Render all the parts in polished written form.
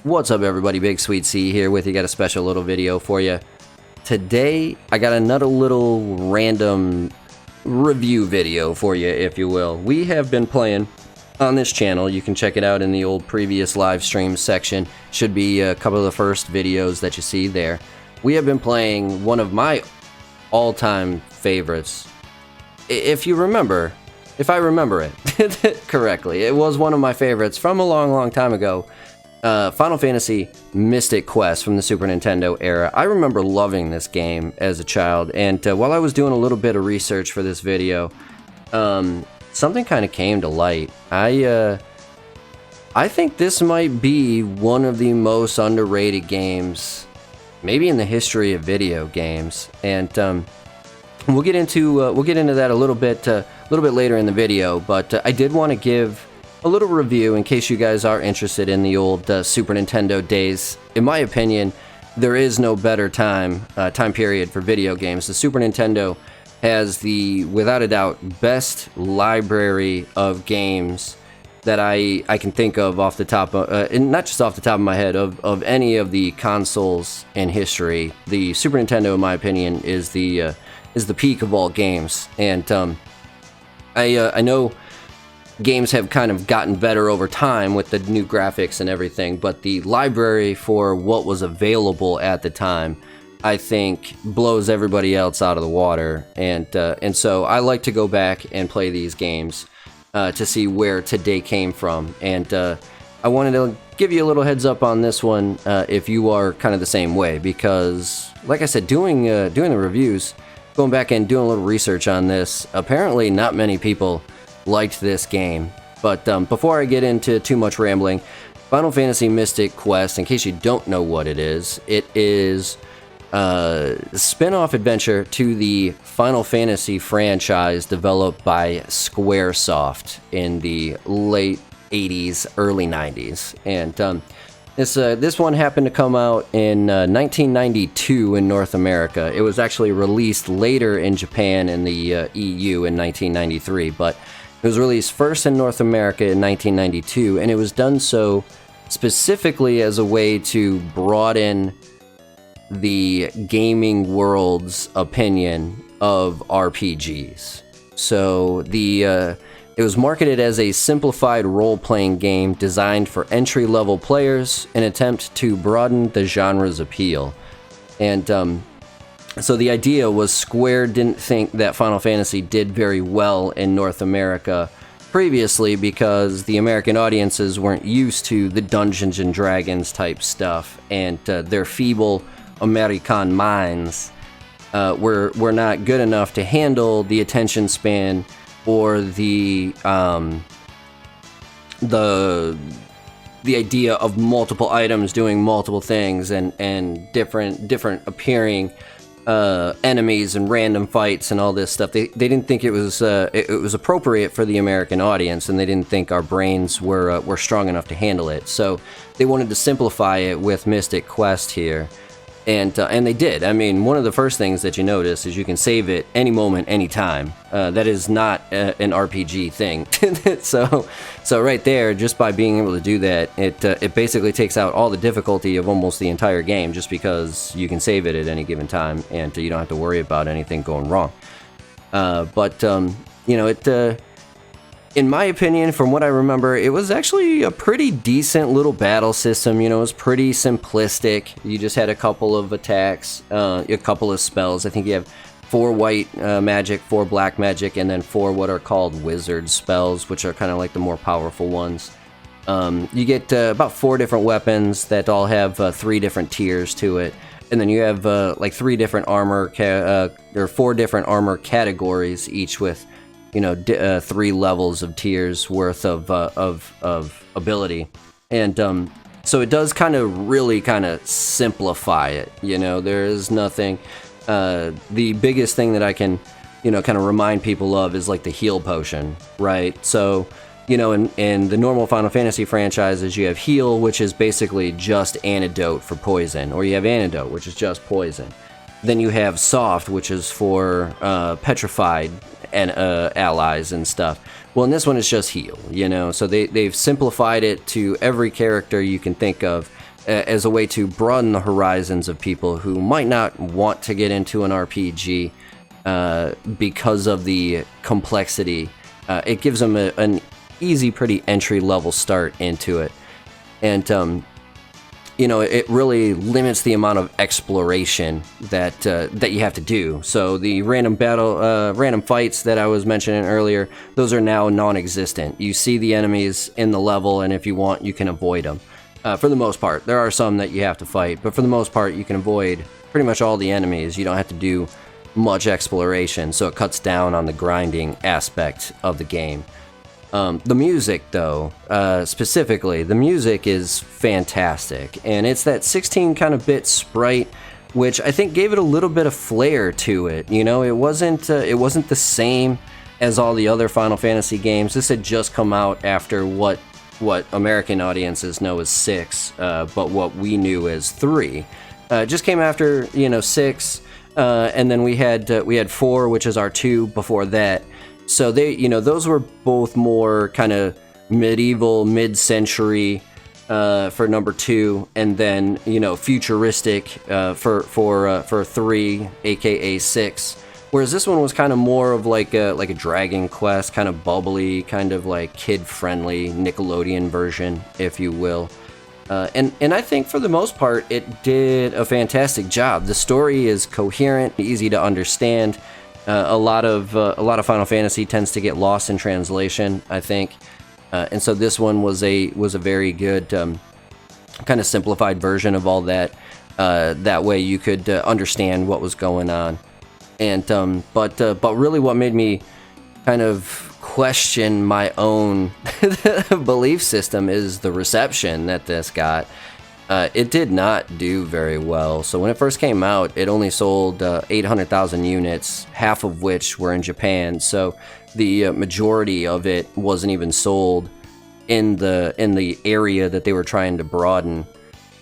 What's up everybody, BigSweetC here with you. Got a special little video for you. Today I got another little random review video for you, if you will. We have been playing on this channel. You can check it out in the old previous live stream section. Should be a couple of the first videos that you see there. We have been playing one of my all-time favorites. If I remember it correctly, it was one of my favorites from a long time ago. Final Fantasy Mystic Quest from the Super Nintendo era. I remember loving this game as a child, and while I was doing a little bit of research for this video, something kind of came to light. I think this might be one of the most underrated games, maybe in the history of video games, and we'll get into that a little bit later in the video. But I did want to give a little review in case you guys are interested in the old Super Nintendo days. In my opinion, there is no better time period for video games. The Super Nintendo has the, without a doubt, best library of games that I can think of off the top of, and not just off the top of my head, of any of the consoles in history. The Super Nintendo, in my opinion, is the peak of all games. And I know games have kind of gotten better over time with the new graphics and everything, but the library for what was available at the time, I think, blows everybody else out of the water. And so I like to go back and play these games to see where today came from. And I wanted to give you a little heads up on this one if you are kind of the same way, because, like I said, doing the reviews, going back and doing a little research on this, apparently not many people liked this game. But before I get into too much rambling, Final Fantasy Mystic Quest, in case you don't know what it is a spin-off adventure to the Final Fantasy franchise developed by Squaresoft in the late 80s, early 90s. And this one happened to come out in 1992 in North America. It was actually released later in Japan and the EU in 1993, but it was released first in North America in 1992, and it was done so specifically as a way to broaden the gaming world's opinion of RPGs. So it was marketed as a simplified role-playing game designed for entry-level players, in an attempt to broaden the genre's appeal. And so the idea was Square didn't think that Final Fantasy did very well in North America previously, because the American audiences weren't used to the Dungeons and Dragons type stuff, and their feeble American minds were not good enough to handle the attention span or the idea of multiple items doing multiple things and different appearing enemies and random fights and all this stuff. They didn't think it was appropriate for the American audience, and they didn't think our brains were strong enough to handle it. So they wanted to simplify it with Mystic Quest here, and they did. I mean, one of the first things that you notice is you can save it any moment, any time. That is not an RPG thing. So right there, just by being able to do that, it basically takes out all the difficulty of almost the entire game, just because you can save it at any given time, and you don't have to worry about anything going wrong. You know, in my opinion, from what I remember, it was actually a pretty decent little battle system. You know, it was pretty simplistic. You just had a couple of attacks, a couple of spells. I think you have 4 white magic, 4 black magic, and then 4 what are called wizard spells, which are kind of like the more powerful ones. You get about 4 different weapons that all have 3 different tiers to it. And then you have like 3 different armor, or 4 different armor categories, each with, you know, 3 levels of tiers worth of ability. And so it does really simplify it. You know, there is nothing. The biggest thing that I can, you know, kind of remind people of is like the heal potion, right? So, you know, in the normal Final Fantasy franchises, you have heal, which is basically just antidote for poison, or you have antidote, which is just poison. Then you have soft, which is for petrified and allies and stuff. Well, in this one, it's just heal, you know? So they've simplified it to every character you can think of as a way to broaden the horizons of people who might not want to get into an RPG because of the complexity. It gives them an easy, pretty entry-level start into it. And, you know, it really limits the amount of exploration that you have to do. So the random fights that I was mentioning earlier, those are now non-existent. You see the enemies in the level, and if you want, you can avoid them. For the most part. There are some that you have to fight, but for the most part, you can avoid pretty much all the enemies. You don't have to do much exploration, so it cuts down on the grinding aspect of the game. The music, though, specifically, the music is fantastic, and it's that 16 kind of bit sprite, which I think gave it a little bit of flair to it. You know, it wasn't the same as all the other Final Fantasy games. This had just come out after what American audiences know as 6, but what we knew as 3. Just came after, you know, 6, and then we had 4, which is our 2 before that. So they, you know, those were both more kind of medieval, mid-century for number 2, and then, you know, futuristic for 3, aka 6. Whereas this one was kind of more of like a Dragon Quest, kind of bubbly, kind of like kid-friendly Nickelodeon version, if you will. And I think for the most part, it did a fantastic job. The story is coherent, easy to understand. A lot of Final Fantasy tends to get lost in translation, I think, and so this one was a very good kind of simplified version of all that. That way you could understand what was going on. And but really, what made me kind of question my own belief system is the reception that this got. It did not do very well. So when it first came out, it only sold 800,000 units, half of which were in Japan. So the majority of it wasn't even sold in the area that they were trying to broaden.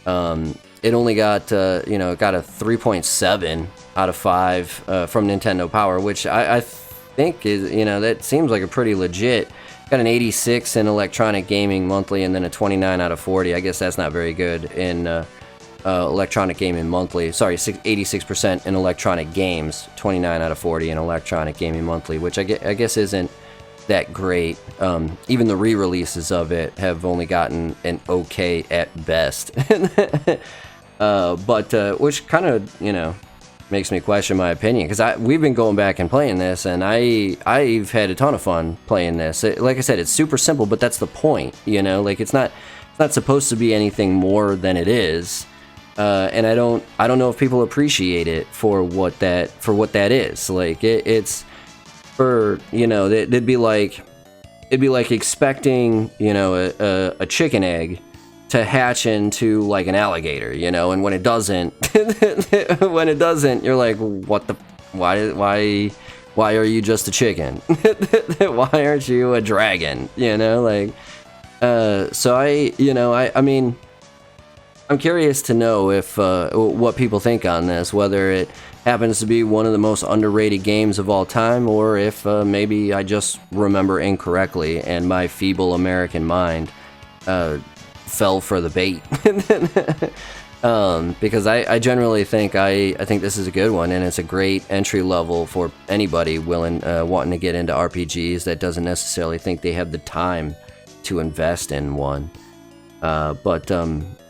It only got it got a 3.7 out of 5 from Nintendo Power, which I think is, you know, that seems like a pretty legit. Got an 86 in Electronic Gaming Monthly, and then a 29 out of 40. I guess that's not very good in Electronic Gaming Monthly. Sorry, 86% in Electronic Games, 29 out of 40 in Electronic Gaming Monthly, which I guess isn't that great. Even the re-releases of it have only gotten an okay at best. But which kind of, you know, makes me question my opinion, because we've been going back and playing this, and I've had a ton of fun playing this. Like I said, it's super simple, but that's the point, you know. Like it's not supposed to be anything more than it is, and I don't know if people appreciate it for what that is. Like it's for, you know, it'd be like expecting, you know, a chicken egg to hatch into like an alligator, you know, and when it doesn't, you're like, why are you just a chicken? Why aren't you a dragon? You know, like, so I mean, I'm curious to know if, what people think on this, whether it happens to be one of the most underrated games of all time, or if maybe I just remember incorrectly and my feeble American mind fell for the bait. Because I generally think I think this is a good one, and it's a great entry level for anybody wanting to get into RPGs that doesn't necessarily think they have the time to invest in one. But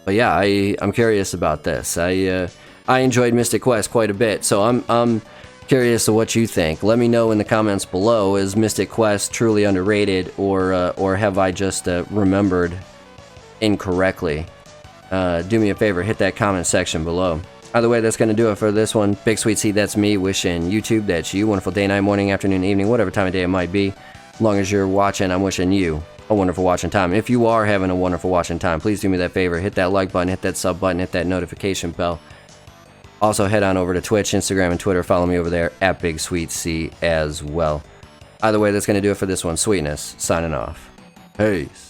yeah, I'm curious about this. I enjoyed Mystic Quest quite a bit, so I'm curious to what you think. Let me know in the comments below. Is Mystic Quest truly underrated, or have I just remembered incorrectly? Do me a favor, hit that comment section below. Either way, that's going to do it for this one. BigSweetC, that's me, wishing YouTube, that's you, wonderful day, night, morning, afternoon, evening, whatever time of day it might be. As long as you're watching, I'm wishing you a wonderful watching time. If you are having a wonderful watching time, please do me that favor, hit that like button, hit that sub button, hit that notification bell. Also, head on over to Twitch, Instagram, and Twitter. Follow me over there at BigSweetC as well. Either way, that's going to do it for this one. Sweetness, signing off. Peace.